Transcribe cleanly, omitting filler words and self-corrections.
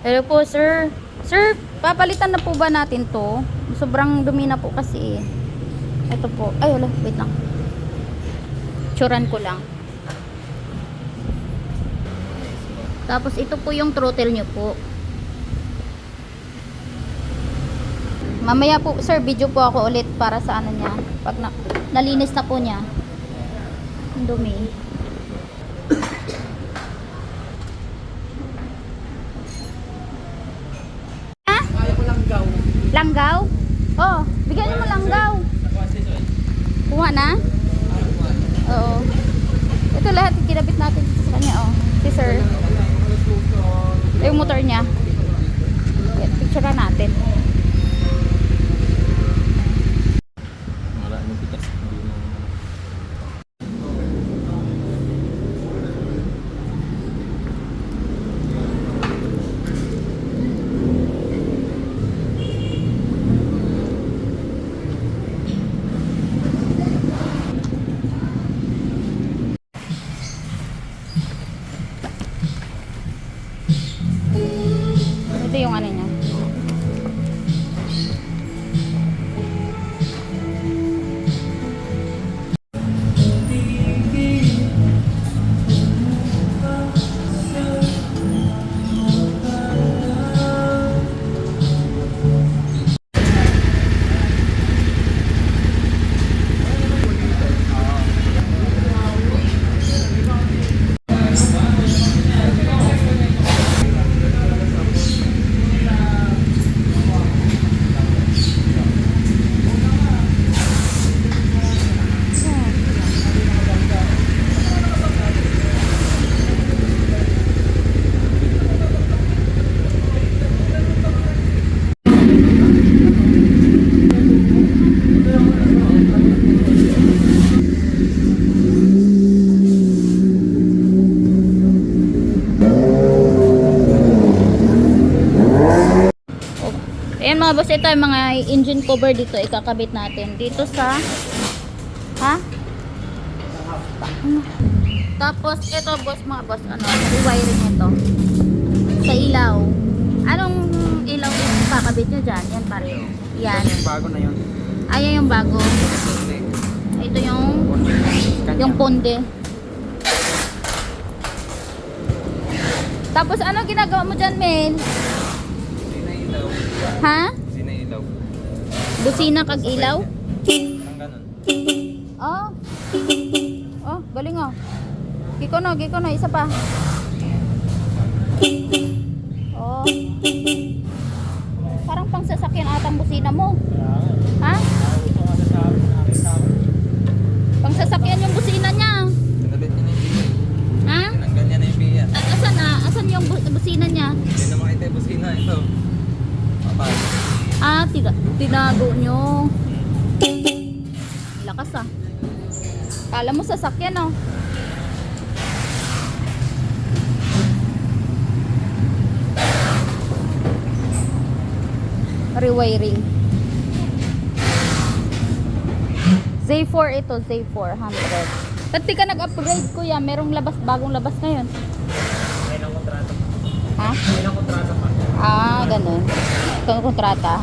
Hello po, sir. Sir, papalitan na po ba natin to? Sobrang dumi na po kasi. Ito po. Ay, wala. Wait lang. Tsuran ko lang. Tapos ito po yung throttle nyo po. Mamaya po, sir, video po ako ulit para sa ano niya. Pag nalinis na po niya. Ang dumi. Langgaw? Oh, bigyan niyo mo langgaw. Kuha na? Oo. Ito lahat kinabit natin sa kanya, oh. Si sir. Ito yung motor niya. Picture natin. Wala nang pitas. Ito yung ano niya. Ayan mga boss, ito yung mga engine cover dito ikakabit natin dito sa tapos ito boss, mga boss, ano, wiring ito sa ilaw. Anong ilaw yung kakabit nyo dyan? Yan pareho. Yan. Yung bago na yun. Ayan yung bago. Ito yung ponde. Tapos ano ginagawa mo dyan, Mel? Sinailaw. Ha? Sinailaw. Busina kag ilaw? Ang ganun. Oh. Oh, galing oh. Giko no, isa pa. Oh. Parang pang sasakyan atang busina mo. Ha? Pang sasakyan yung busina niya. Tinabit niya na yung biya. Ha? Tinanggal niya na yung biya. Asan na? Asan yung busina niya? Hindi na makita yung busina. Ito. Papal. Ah, tinago nyo. Lakas ah. Kala mo sasakyan oh. Rewiring. Z4 ito, Z400. Ba't di ka nag-upgrade kuya? Merong bagong labas ngayon. May lang kontrata. Ha? May lang kontrata pa. Ah, ganun. Ito kontrata.